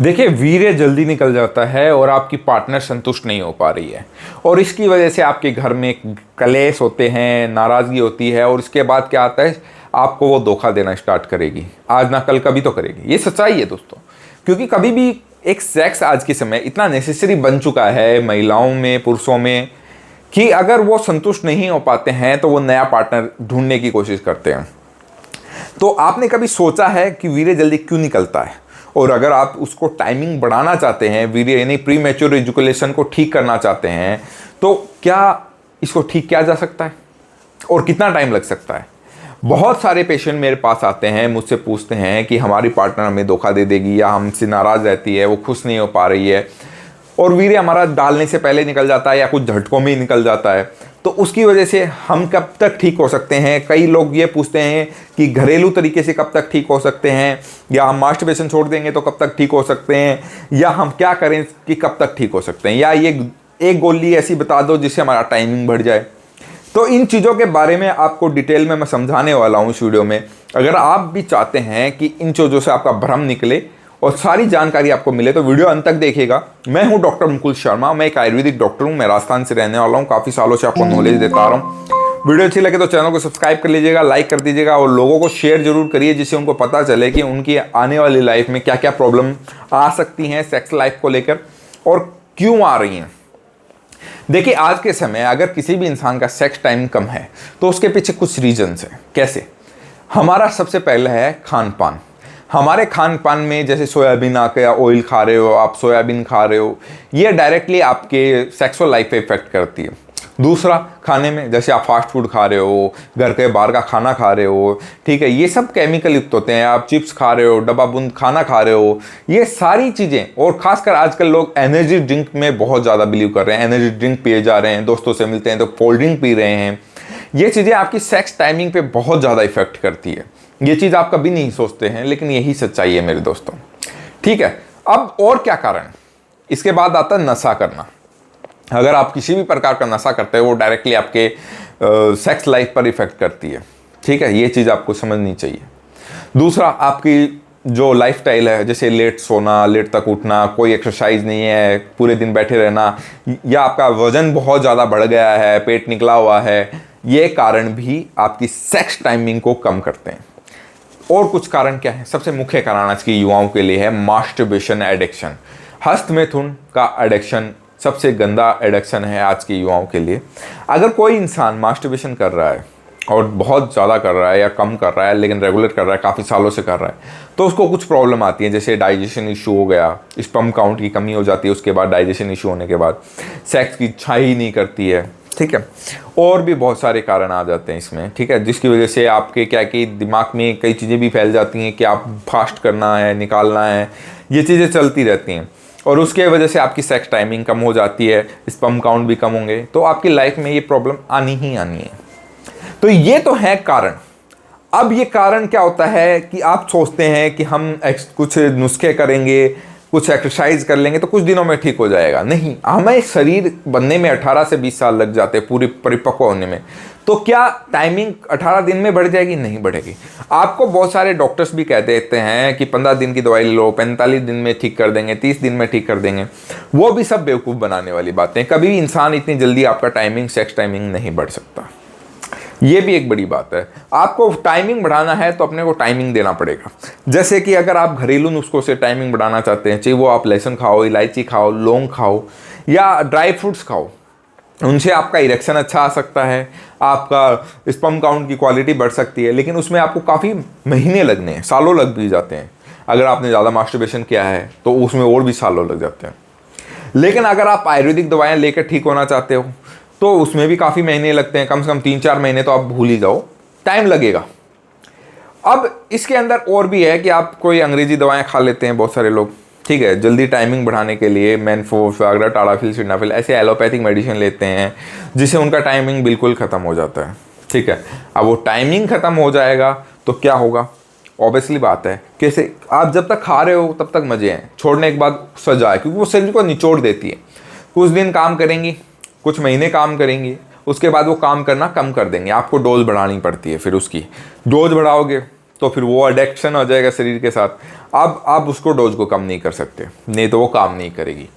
देखिए, वीर्य जल्दी निकल जाता है और आपकी पार्टनर संतुष्ट नहीं हो पा रही है और इसकी वजह से आपके घर में कलेश होते हैं, नाराज़गी होती है और इसके बाद क्या आता है, आपको वो धोखा देना स्टार्ट करेगी। आज ना कल कभी तो करेगी। ये सच्चाई है दोस्तों, क्योंकि कभी भी एक सेक्स आज के समय इतना नेसेसरी बन चुका है महिलाओं में, पुरुषों में, कि अगर वो संतुष्ट नहीं हो पाते हैं तो वो नया पार्टनर ढूंढने की कोशिश करते हैं। तो आपने कभी सोचा है कि वीर्य जल्दी क्यों निकलता है? और अगर आप उसको टाइमिंग बढ़ाना चाहते हैं, वीर्य यानी प्री मैच्योर एजुकेशन को ठीक करना चाहते हैं, तो क्या इसको ठीक किया जा सकता है और कितना टाइम लग सकता है? बहुत सारे पेशेंट मेरे पास आते हैं, मुझसे पूछते हैं कि हमारी पार्टनर हमें धोखा दे देगी या हमसे नाराज़ रहती है, वो खुश नहीं हो पा रही है और वीर्य हमारा डालने से पहले निकल जाता है या कुछ झटकों में ही निकल जाता है, तो उसकी वजह से हम कब तक ठीक हो सकते हैं? कई लोग ये पूछते हैं कि घरेलू तरीके से कब तक ठीक हो सकते हैं, या हम मास्टरबेशन छोड़ देंगे तो कब तक ठीक हो सकते हैं, या हम क्या करें कि कब तक ठीक हो सकते हैं, या ये एक गोली ऐसी बता दो जिससे हमारा टाइमिंग बढ़ जाए। तो इन चीज़ों के बारे में आपको डिटेल में मैं समझाने वाला हूँ इस वीडियो में। अगर आप भी चाहते हैं कि इन चीज़ों से आपका भ्रम निकले और सारी जानकारी आपको मिले तो वीडियो अंत तक देखिएगा। मैं हूं डॉक्टर मुकुल शर्मा, मैं एक आयुर्वेदिक डॉक्टर हूं, मैं राजस्थान से रहने वाला हूं, काफ़ी सालों से आपको नॉलेज देता आ रहा हूं। वीडियो अच्छी लगे तो चैनल को सब्सक्राइब कर लीजिएगा, लाइक कर दीजिएगा और लोगों को शेयर जरूर करिए, जिससे उनको पता चले कि उनकी आने वाली लाइफ में क्या क्या प्रॉब्लम आ सकती हैं सेक्स लाइफ को लेकर और क्यों आ रही हैं। देखिए, आज के समय अगर किसी भी इंसान का सेक्स टाइम कम है तो उसके पीछे कुछ रीजन्स हैं। कैसे? हमारा सबसे पहला है खान पान। हमारे खान पान में जैसे सोयाबीन का ऑयल खा रहे हो, आप सोयाबीन खा रहे हो, ये डायरेक्टली आपके सेक्सुअल लाइफ पे इफेक्ट करती है। दूसरा, खाने में जैसे आप फास्ट फूड खा रहे हो, घर के बाहर का खाना खा रहे हो, ठीक है, ये सब केमिकल युक्त होते हैं। आप चिप्स खा रहे हो, डब्बा बंद खाना खा रहे हो, ये सारी चीज़ें, और खासकर आजकल लोग एनर्जी ड्रिंक में बहुत ज़्यादा बिलीव कर रहे हैं। एनर्जी ड्रिंक पिए जा रहे हैं, दोस्तों से मिलते हैं तो कोल्ड ड्रिंक पी रहे हैं। ये चीज़ें आपकी सेक्स टाइमिंग पे बहुत ज़्यादा इफेक्ट करती है। ये चीज़ आप कभी नहीं सोचते हैं, लेकिन यही सच्चाई है मेरे दोस्तों, ठीक है। अब और क्या कारण? इसके बाद आता है नशा करना। अगर आप किसी भी प्रकार का नशा करते हो वो डायरेक्टली आपके सेक्स लाइफ पर इफेक्ट करती है, ठीक है, ये चीज़ आपको समझनी चाहिए। दूसरा, आपकी जो लाइफस्टाइल है, जैसे लेट सोना, लेट तक उठना, कोई एक्सरसाइज नहीं है, पूरे दिन बैठे रहना, या आपका वजन बहुत ज़्यादा बढ़ गया है, पेट निकला हुआ है, ये कारण भी आपकी सेक्स टाइमिंग को कम करते हैं। और कुछ कारण क्या है? सबसे मुख्य कारण आज की युवाओं के लिए है मास्टरबेशन एडिक्शन। हस्तमैथुन का एडिक्शन सबसे गंदा एडिक्शन है आज के युवाओं के लिए। अगर कोई इंसान मास्टरबेशन कर रहा है और बहुत ज़्यादा कर रहा है या कम कर रहा है, लेकिन रेगुलर कर रहा है, काफ़ी सालों से कर रहा है, तो उसको कुछ प्रॉब्लम आती है, जैसे डाइजेशन इशू हो गया, स्पर्म काउंट की कमी हो जाती है, उसके बाद डाइजेशन इशू होने के बाद सेक्स की इच्छा ही नहीं करती है, ठीक है। और भी बहुत सारे कारण आ जाते हैं इसमें, ठीक है, जिसकी वजह से आपके क्या कि दिमाग में कई चीज़ें भी फैल जाती हैं कि आप फास्ट करना है, निकालना है, ये चीज़ें चलती रहती हैं और उसके वजह से आपकी सेक्स टाइमिंग कम हो जाती है, स्पर्म काउंट भी कम होंगे, तो आपकी लाइफ में ये प्रॉब्लम आनी ही आनी है। तो ये तो है कारण। अब ये कारण क्या होता है कि आप सोचते हैं कि हम कुछ नुस्खे करेंगे, कुछ एक्सरसाइज कर लेंगे तो कुछ दिनों में ठीक हो जाएगा। नहीं, हमें शरीर बनने में 18 से 20 साल लग जाते हैं, पूरी परिपक्व होने में। तो क्या टाइमिंग 18 दिन में बढ़ जाएगी? नहीं बढ़ेगी। आपको बहुत सारे डॉक्टर्स भी कह देते हैं कि 15 दिन की दवाई लो, 45 दिन में ठीक कर देंगे, 30 दिन में ठीक कर देंगे। वो भी सब बेवकूफ़ बनाने वाली बातें। कभी भी इंसान इतनी जल्दी आपका टाइमिंग, सेक्स टाइमिंग नहीं बढ़ सकता। ये भी एक बड़ी बात है। आपको टाइमिंग बढ़ाना है तो अपने को टाइमिंग देना पड़ेगा। जैसे कि अगर आप घरेलू नुस्खों से टाइमिंग बढ़ाना चाहते हैं, चाहे वो आप लहसुन खाओ, इलायची खाओ, लौंग खाओ या ड्राई फ्रूट्स खाओ, उनसे आपका इरेक्शन अच्छा आ सकता है, आपका स्पर्म काउंट की क्वालिटी बढ़ सकती है, लेकिन उसमें आपको काफ़ी महीने लगने हैं, सालों लग भी जाते हैं। अगर आपने ज़्यादा मास्टरबेशन किया है तो उसमें और भी सालों लग जाते हैं। लेकिन अगर आप आयुर्वेदिक दवाएँ लेकर ठीक होना चाहते हो तो उसमें भी काफ़ी महीने लगते हैं, कम से कम 3-4 महीने तो आप भूल ही जाओ, टाइम लगेगा। अब इसके अंदर और भी है कि आप कोई अंग्रेजी दवाएं खा लेते हैं बहुत सारे लोग, ठीक है, जल्दी टाइमिंग बढ़ाने के लिए मैनफोर्स, वागरा, टाडाफिल, सिडाफिल, ऐसे एलोपैथिक मेडिसिन लेते हैं जिससे उनका टाइमिंग बिल्कुल ख़त्म हो जाता है, ठीक है। अब वो टाइमिंग ख़त्म हो जाएगा तो क्या होगा? ऑब्वियसली बात है, कैसे? आप जब तक खा रहे हो तब तक मज़े हैं, छोड़ने के बाद सजा है, क्योंकि वो शरीर को निचोड़ देती है। कुछ दिन काम करेंगी, कुछ महीने काम करेंगी, उसके बाद वो काम करना कम कर देंगे, आपको डोज बढ़ानी पड़ती है। फिर उसकी डोज बढ़ाओगे तो फिर वो एडिक्शन हो जाएगा शरीर के साथ। अब आप उसको डोज को कम नहीं कर सकते, नहीं तो वो काम नहीं करेगी।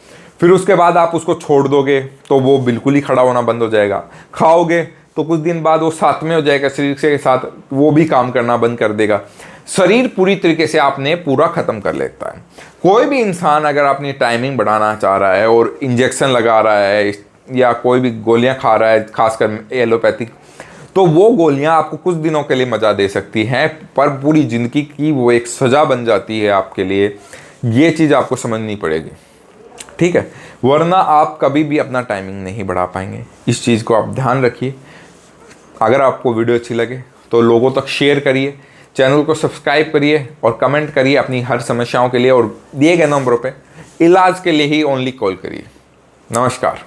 फिर उसके बाद आप उसको छोड़ दोगे तो वो बिल्कुल ही खड़ा होना बंद हो जाएगा। खाओगे तो कुछ दिन बाद वो साथ में हो जाएगा शरीर के साथ, वो भी काम करना बंद कर देगा। शरीर पूरी तरीके से आपने पूरा ख़त्म कर लेता है। कोई भी इंसान अगर अपनी टाइमिंग बढ़ाना चाह रहा है और इंजेक्शन लगा रहा है या कोई भी गोलियां खा रहा है, खासकर एलोपैथिक, तो वो गोलियां आपको कुछ दिनों के लिए मज़ा दे सकती हैं, पर पूरी ज़िंदगी की वो एक सज़ा बन जाती है आपके लिए। ये चीज़ आपको समझनी पड़ेगी, ठीक है, वरना आप कभी भी अपना टाइमिंग नहीं बढ़ा पाएंगे। इस चीज़ को आप ध्यान रखिए। अगर आपको वीडियो अच्छी लगे तो लोगों तक शेयर करिए, चैनल को सब्सक्राइब करिए और कमेंट करिए अपनी हर समस्याओं के लिए, और दिए गए नंबरों पे इलाज के लिए ही ओनली कॉल करिए। नमस्कार।